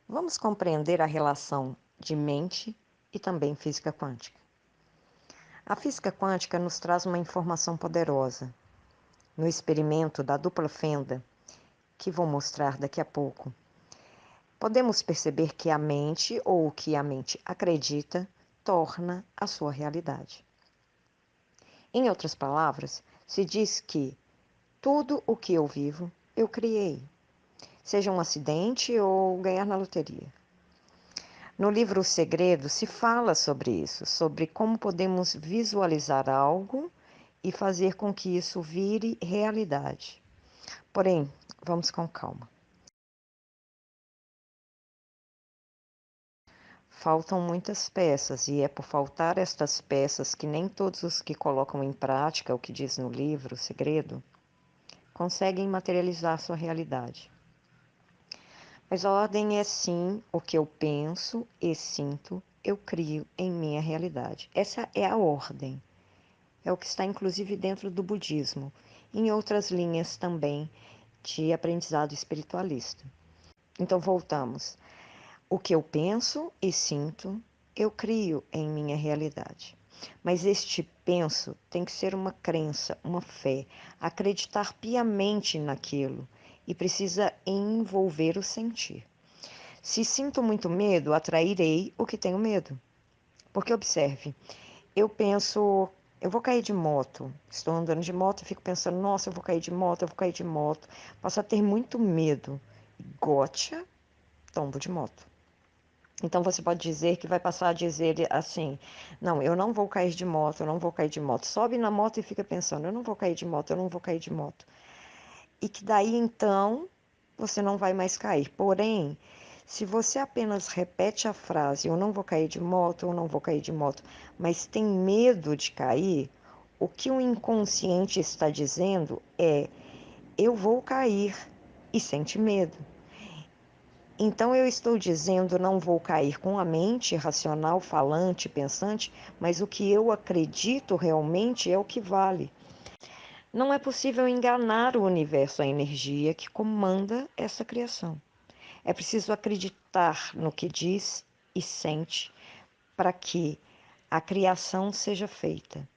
Vamos compreender a relação de mente e também física quântica. A física quântica nos traz uma informação poderosa. No experimento da dupla fenda, que vou mostrar daqui a pouco, podemos perceber que a mente, ou o que a mente acredita, torna a sua realidade. Em outras palavras, se diz que tudo o que eu vivo, eu criei, seja um acidente ou ganhar na loteria. No livro O Segredo se fala sobre isso, sobre como podemos visualizar algo e fazer com que isso vire realidade. Porém, vamos com calma. Faltam muitas peças, e é por faltar estas peças que nem todos os que colocam em prática o que diz no livro O Segredo conseguem materializar sua realidade. Mas a ordem é sim o que eu penso e sinto, eu crio em minha realidade. Essa é a ordem. É o que está inclusive dentro do budismo, em outras linhas também de aprendizado espiritualista. Então voltamos. O que eu penso e sinto, eu crio em minha realidade. Mas este penso tem que ser uma crença, uma fé, acreditar piamente naquilo e precisa envolver o sentir. Se sinto muito medo, atrairei o que tenho medo. Porque observe, eu penso, eu vou cair de moto. Estou andando de moto e fico pensando, nossa, eu vou cair de moto, eu vou cair de moto. Passo a ter muito medo. Gotcha, tombo de moto. Então você pode dizer que vai passar a dizer assim: não, eu não vou cair de moto, eu não vou cair de moto. Sobe na moto e fica pensando: eu não vou cair de moto, eu não vou cair de moto. E que daí então você não vai mais cair. Porém, se você apenas repete a frase: eu não vou cair de moto, eu não vou cair de moto, mas tem medo de cair, o que o inconsciente está dizendo é: eu vou cair, e sente medo. Então eu estou dizendo não vou cair com a mente racional, falante, pensante, mas o que eu acredito realmente é o que vale. Não é possível enganar o universo, a energia que comanda essa criação. É preciso acreditar no que diz e sente para que a criação seja feita.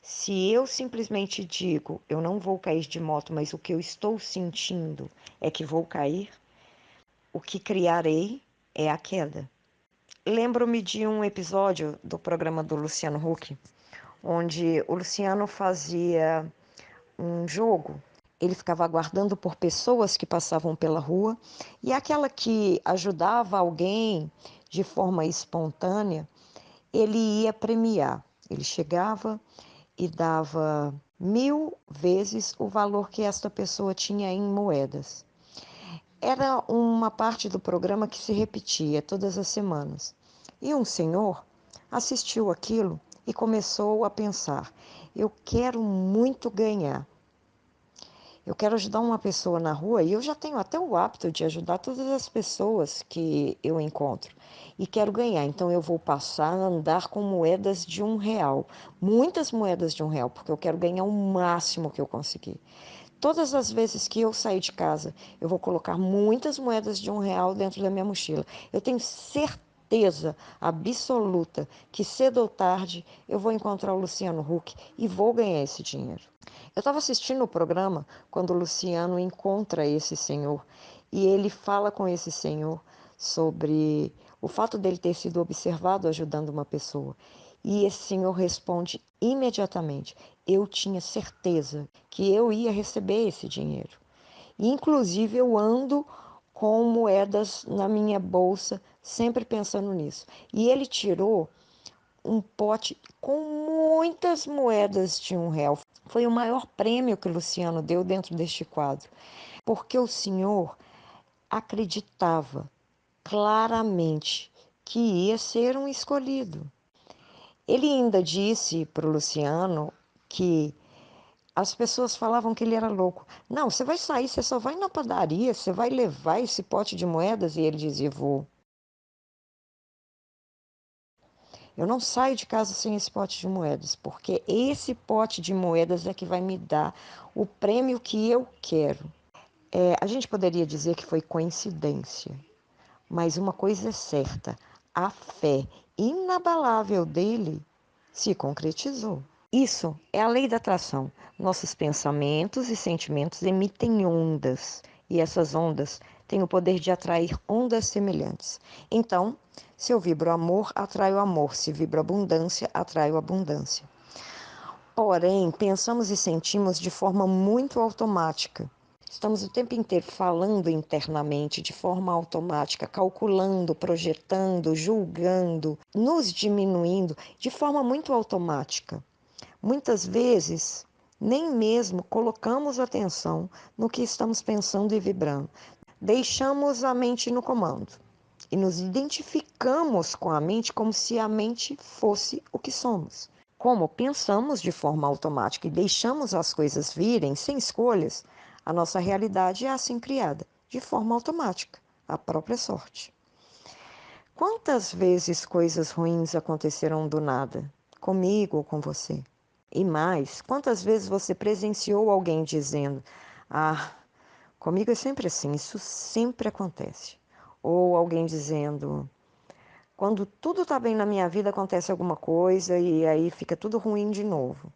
Se eu simplesmente digo eu não vou cair de moto, mas o que eu estou sentindo é que vou cair, o que criarei é a queda. Lembro-me de um episódio do programa do Luciano Huck, onde o Luciano fazia um jogo. Ele ficava aguardando por pessoas que passavam pela rua e aquela que ajudava alguém de forma espontânea, ele ia premiar. Ele chegava e dava 1000 vezes o valor que esta pessoa tinha em moedas. Era uma parte do programa que se repetia todas as semanas. E um senhor assistiu aquilo e começou a pensar: eu quero muito ganhar. Eu quero ajudar uma pessoa na rua e eu já tenho até o hábito de ajudar todas as pessoas que eu encontro. E quero ganhar, então eu vou passar a andar com moedas de R$ 1. Muitas moedas de R$ 1, porque eu quero ganhar o máximo que eu conseguir. Todas as vezes que eu sair de casa, eu vou colocar muitas moedas de R$ 1 dentro da minha mochila. Eu tenho certeza absoluta que cedo ou tarde eu vou encontrar o Luciano Huck e vou ganhar esse dinheiro. Eu estava assistindo o programa quando o Luciano encontra esse senhor e ele fala com esse senhor sobre o fato dele ter sido observado ajudando uma pessoa. E esse senhor responde imediatamente: eu tinha certeza que eu ia receber esse dinheiro. E, inclusive, eu ando com moedas na minha bolsa, sempre pensando nisso. E ele tirou um pote com muitas moedas de R$ 1. Foi o maior prêmio que o Luciano deu dentro deste quadro, porque o senhor acreditava claramente que ia ser um escolhido. Ele ainda disse para o Luciano que as pessoas falavam que ele era louco. Não, você vai sair, você só vai na padaria, você vai levar esse pote de moedas? E ele dizia: vou. Eu não saio de casa sem esse pote de moedas, porque esse pote de moedas é que vai me dar o prêmio que eu quero. A gente poderia dizer que foi coincidência, Mas uma coisa é certa, a fé inabalável dele se concretizou. Isso é a lei da atração. Nossos pensamentos e sentimentos emitem ondas, e essas ondas têm o poder de atrair ondas semelhantes. Então, se eu vibro amor, atraio amor. Se vibro abundância, atraio abundância. Porém, pensamos e sentimos de forma muito automática. Estamos o tempo inteiro falando internamente, de forma automática, calculando, projetando, julgando, nos diminuindo de forma muito automática. Muitas vezes, nem mesmo colocamos atenção no que estamos pensando e vibrando. Deixamos a mente no comando e nos identificamos com a mente como se a mente fosse o que somos. Como pensamos de forma automática e deixamos as coisas virem sem escolhas, a nossa realidade é assim criada, de forma automática, a própria sorte. Quantas vezes coisas ruins aconteceram do nada, comigo ou com você? E mais, quantas vezes você presenciou alguém dizendo: "Ah, comigo é sempre assim, isso sempre acontece"? Ou alguém dizendo: "Quando tudo está bem na minha vida, acontece alguma coisa e aí fica tudo ruim de novo".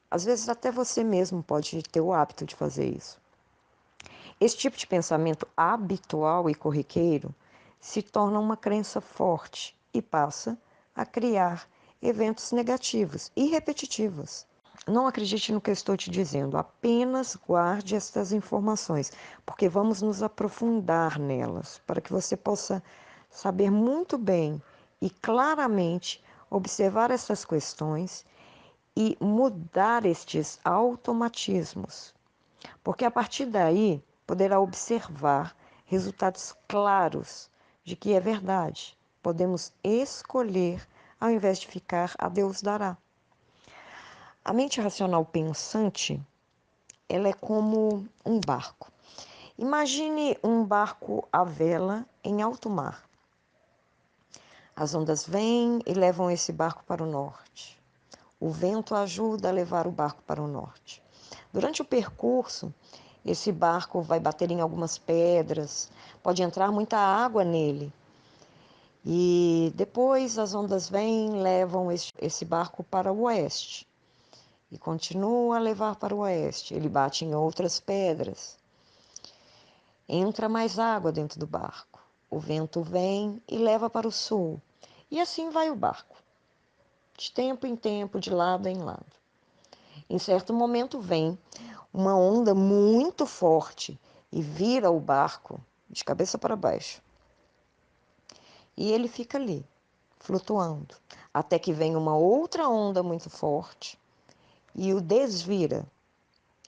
Às vezes até você mesmo pode ter o hábito de fazer isso. Esse tipo de pensamento habitual e corriqueiro se torna uma crença forte e passa a criar eventos negativos e repetitivos. Não acredite no que eu estou te dizendo, apenas guarde estas informações, porque vamos nos aprofundar nelas, para que você possa saber muito bem e claramente observar essas questões e mudar estes automatismos. Porque a partir daí poderá observar resultados claros de que é verdade. Podemos escolher ao invés de ficar a Deus dará. A mente racional pensante, ela é como um barco. Imagine um barco à vela em alto mar. As ondas vêm e levam esse barco para o norte. O vento ajuda a levar o barco para o norte. Durante o percurso, esse barco vai bater em algumas pedras, pode entrar muita água nele. E depois as ondas vêm e levam esse barco para o oeste. E continua a levar para o oeste. Ele bate em outras pedras. Entra mais água dentro do barco. O vento vem e leva para o sul. E assim vai o barco, de tempo em tempo, de lado em lado. Em certo momento vem uma onda muito forte e vira o barco de cabeça para baixo. E ele fica ali, flutuando, até que vem uma outra onda muito forte e o desvira.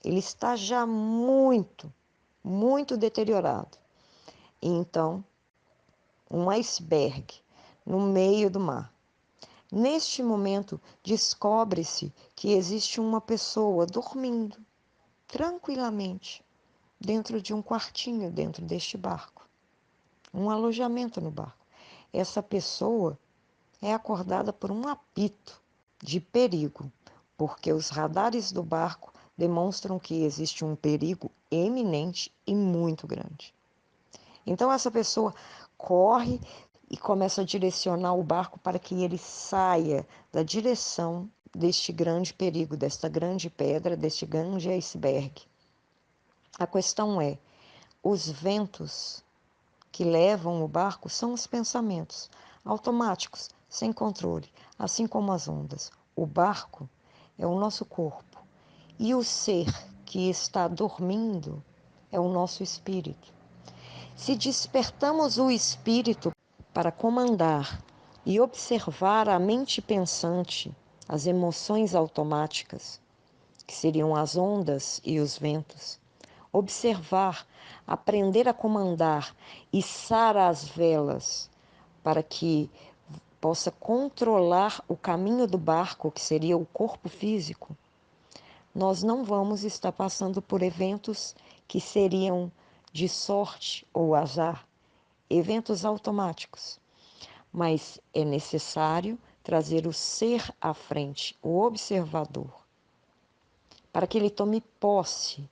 Ele está já muito deteriorado. E então, um iceberg no meio do mar. Neste momento, descobre-se que existe uma pessoa dormindo tranquilamente dentro de um quartinho dentro deste barco, um alojamento no barco. Essa pessoa é acordada por um apito de perigo, porque os radares do barco demonstram que existe um perigo eminente e muito grande. Então essa pessoa corre e começa a direcionar o barco para que ele saia da direção deste grande perigo, desta grande pedra, deste grande iceberg. A questão é, os ventos que levam o barco são os pensamentos, automáticos, sem controle, assim como as ondas. O barco é o nosso corpo e o ser que está dormindo é o nosso espírito. Se despertamos o espírito para comandar e observar a mente pensante, as emoções automáticas, que seriam as ondas e os ventos, observar, aprender a comandar, içar as velas para que possa controlar o caminho do barco, que seria o corpo físico, nós não vamos estar passando por eventos que seriam de sorte ou azar, eventos automáticos. Mas é necessário trazer o ser à frente, o observador, para que ele tome posse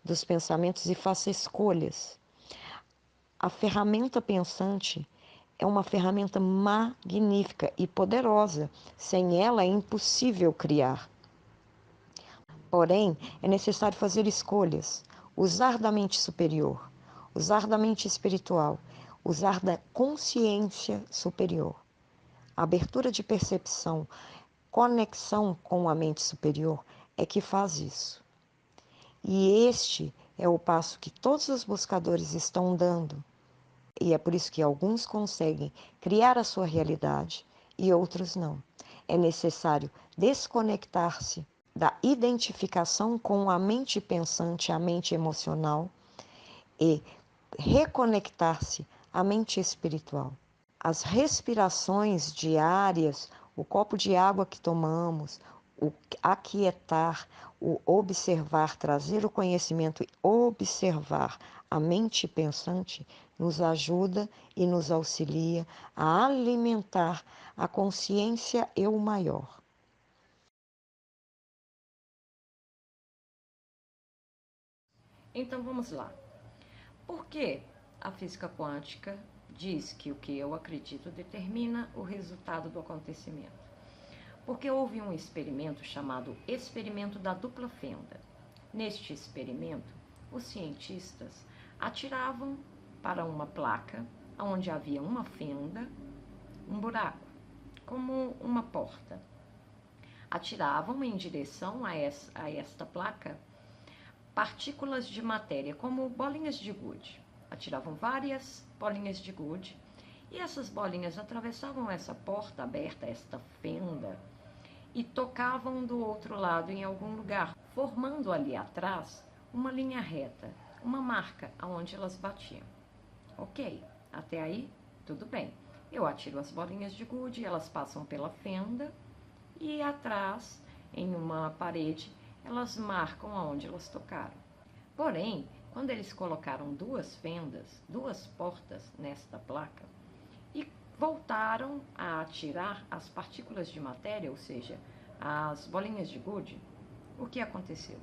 dos pensamentos e faça escolhas. A ferramenta pensante é uma ferramenta magnífica e poderosa. Sem ela é impossível criar. Porém, é necessário fazer escolhas, usar da mente superior, usar da mente espiritual, usar da consciência superior. A abertura de percepção, conexão com a mente superior é que faz isso. E este é o passo que todos os buscadores estão dando. E é por isso que alguns conseguem criar a sua realidade e outros não. É necessário desconectar-se da identificação com a mente pensante, a mente emocional e reconectar-se à mente espiritual. As respirações diárias, o copo de água que tomamos, o aquietar, o observar, trazer o conhecimento e observar a mente pensante nos ajuda e nos auxilia a alimentar a consciência eu maior. Então vamos lá. Por que a física quântica diz que o que eu acredito determina o resultado do acontecimento? Porque houve um experimento chamado experimento da dupla fenda. Neste experimento, os cientistas atiravam para uma placa onde havia uma fenda, um buraco, como uma porta. Atiravam em direção a esta placa partículas de matéria, como bolinhas de gude. Atiravam várias bolinhas de gude e essas bolinhas atravessavam essa porta aberta, esta fenda, e tocavam do outro lado em algum lugar, formando ali atrás uma linha reta, uma marca aonde elas batiam. Ok, até aí tudo bem. Eu atiro as bolinhas de gude, elas passam pela fenda e atrás, em uma parede, elas marcam aonde elas tocaram. Porém, quando eles colocaram duas fendas, duas portas nesta placa e voltaram a atirar as partículas de matéria, ou seja, as bolinhas de gude, o que aconteceu?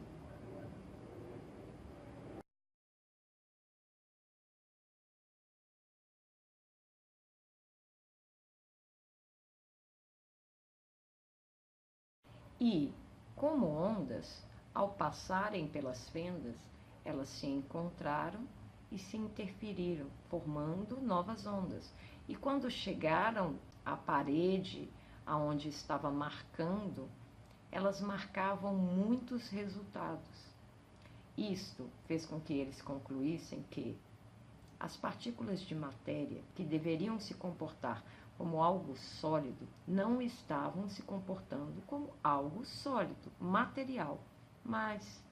E, como ondas, ao passarem pelas fendas, elas se encontraram e se interferiram, formando novas ondas. E quando chegaram à parede aonde estava marcando, elas marcavam muitos resultados. Isto fez com que eles concluíssem que as partículas de matéria que deveriam se comportar como algo sólido não estavam se comportando como algo sólido, material. Mas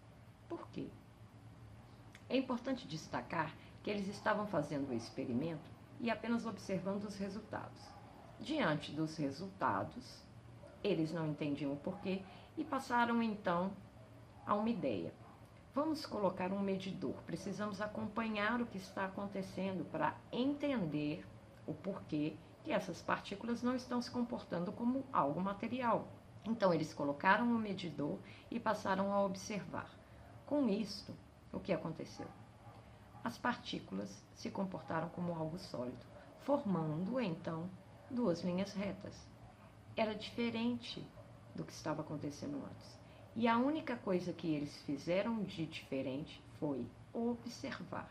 por quê? É importante destacar que eles estavam fazendo o experimento e apenas observando os resultados. Diante dos resultados, eles não entendiam o porquê e passaram então a uma ideia. Vamos colocar um medidor. Precisamos acompanhar o que está acontecendo para entender o porquê que essas partículas não estão se comportando como algo material. Então, eles colocaram o medidor e passaram a observar. Com isto, o que aconteceu? As partículas se comportaram como algo sólido, formando, então, duas linhas retas. Era diferente do que estava acontecendo antes. E a única coisa que eles fizeram de diferente foi observar.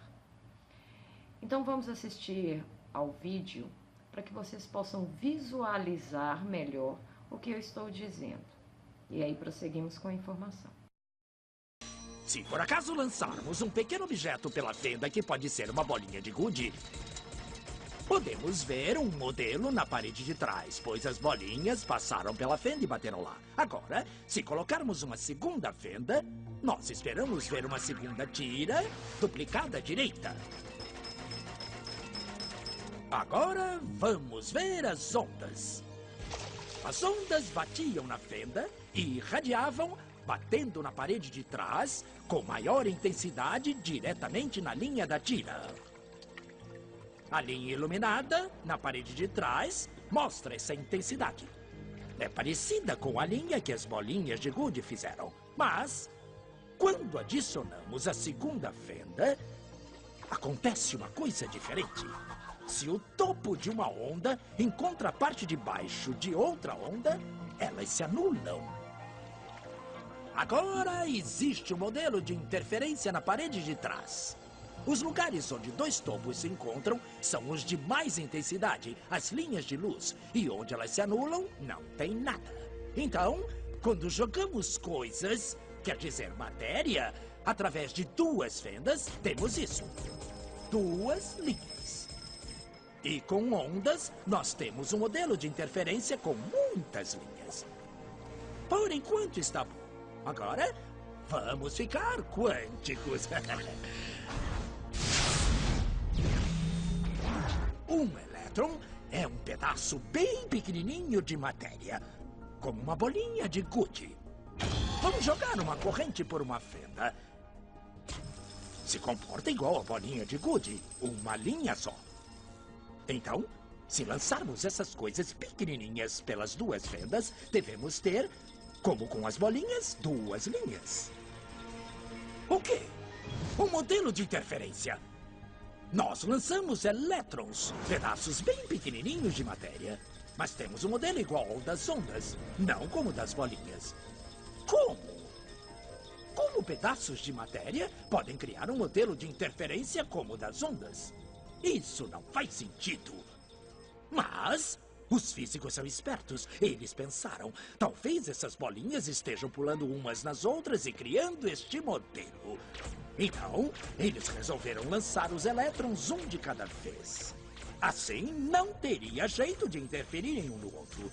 Então vamos assistir ao vídeo para que vocês possam visualizar melhor o que eu estou dizendo. E aí prosseguimos com a informação. Se por acaso lançarmos um pequeno objeto pela fenda que pode ser uma bolinha de gude, podemos ver um modelo na parede de trás, pois as bolinhas passaram pela fenda e bateram lá. Agora, se colocarmos uma segunda fenda, nós esperamos ver uma segunda tira duplicada à direita. Agora, vamos ver as ondas. As ondas batiam na fenda e irradiavam, batendo na parede de trás, com maior intensidade diretamente na linha da tira. A linha iluminada, na parede de trás, mostra essa intensidade. É parecida com a linha que as bolinhas de gude fizeram. Mas, quando adicionamos a segunda fenda, acontece uma coisa diferente. Se o topo de uma onda encontra a parte de baixo de outra onda, elas se anulam. Agora existe um modelo de interferência na parede de trás. Os lugares onde dois topos se encontram são os de mais intensidade, as linhas de luz. E onde elas se anulam, não tem nada. Então, quando jogamos coisas, quer dizer matéria, através de duas fendas, temos isso. Duas linhas. E com ondas, nós temos um modelo de interferência com muitas linhas. Por enquanto está bom. Agora, vamos ficar quânticos. Um elétron é um pedaço bem pequenininho de matéria, como uma bolinha de gude. Vamos jogar uma corrente por uma fenda. Se comporta igual a bolinha de gude, uma linha só. Então, se lançarmos essas coisas pequenininhas pelas duas fendas, devemos ter, como com as bolinhas, duas linhas. O quê? Um modelo de interferência. Nós lançamos elétrons, pedaços bem pequenininhos de matéria. Mas temos um modelo igual ao das ondas, não como o das bolinhas. Como? Como pedaços de matéria podem criar um modelo de interferência como o das ondas? Isso não faz sentido. Mas os físicos são espertos. Eles pensaram, talvez essas bolinhas estejam pulando umas nas outras e criando este modelo. Então, eles resolveram lançar os elétrons um de cada vez. Assim, não teria jeito de interferirem um no outro.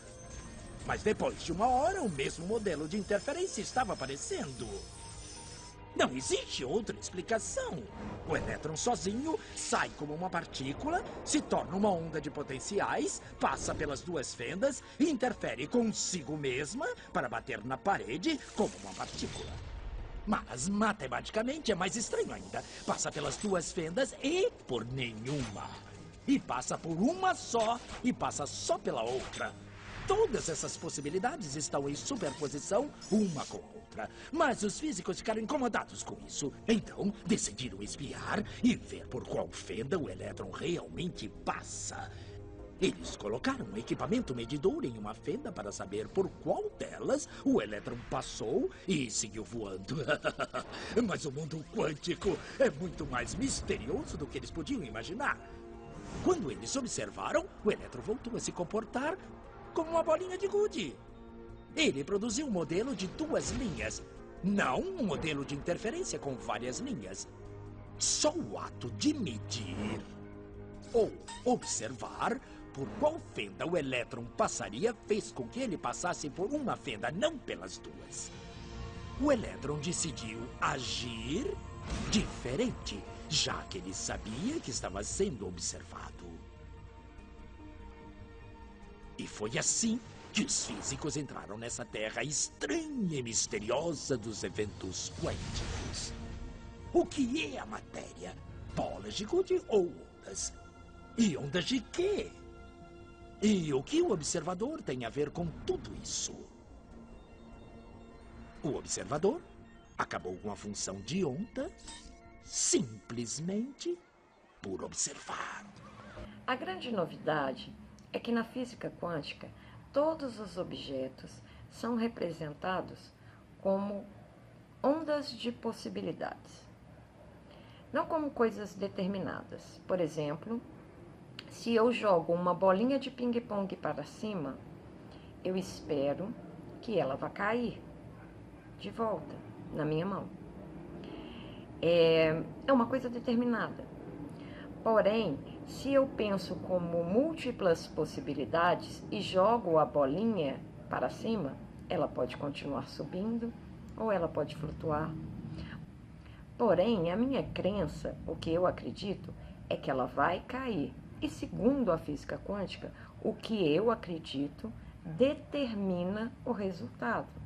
Mas depois de uma hora, o mesmo modelo de interferência estava aparecendo. Não existe outra explicação. O elétron sozinho sai como uma partícula, se torna uma onda de potenciais, passa pelas duas fendas e interfere consigo mesma para bater na parede como uma partícula. Mas, matematicamente, é mais estranho ainda. Passa pelas duas fendas e por nenhuma. E passa por uma só e passa só pela outra. Todas essas possibilidades estão em superposição uma com a outra. Mas os físicos ficaram incomodados com isso. Então, decidiram espiar e ver por qual fenda o elétron realmente passa. Eles colocaram um equipamento medidor em uma fenda para saber por qual delas o elétron passou e seguiu voando. Mas o mundo quântico é muito mais misterioso do que eles podiam imaginar. Quando eles observaram, o elétron voltou a se comportar como uma bolinha de gude. Ele produziu um modelo de duas linhas, não um modelo de interferência com várias linhas. Só o ato de medir ou observar por qual fenda o elétron passaria fez com que ele passasse por uma fenda, não pelas duas. O elétron decidiu agir diferente, já que ele sabia que estava sendo observado. E foi assim que os físicos entraram nessa terra estranha e misteriosa dos eventos quânticos. O que é a matéria? Bolas de gude ou ondas? E ondas de quê? E o que o observador tem a ver com tudo isso? O observador acabou com a função de onda simplesmente por observar. A grande novidade é que na física quântica, todos os objetos são representados como ondas de possibilidades, não como coisas determinadas. Por exemplo, se eu jogo uma bolinha de ping-pong para cima, eu espero que ela vá cair de volta na minha mão. É uma coisa determinada. Porém, se eu penso como múltiplas possibilidades e jogo a bolinha para cima, ela pode continuar subindo ou ela pode flutuar. Porém, a minha crença, o que eu acredito, é que ela vai cair. E segundo a física quântica, o que eu acredito determina o resultado.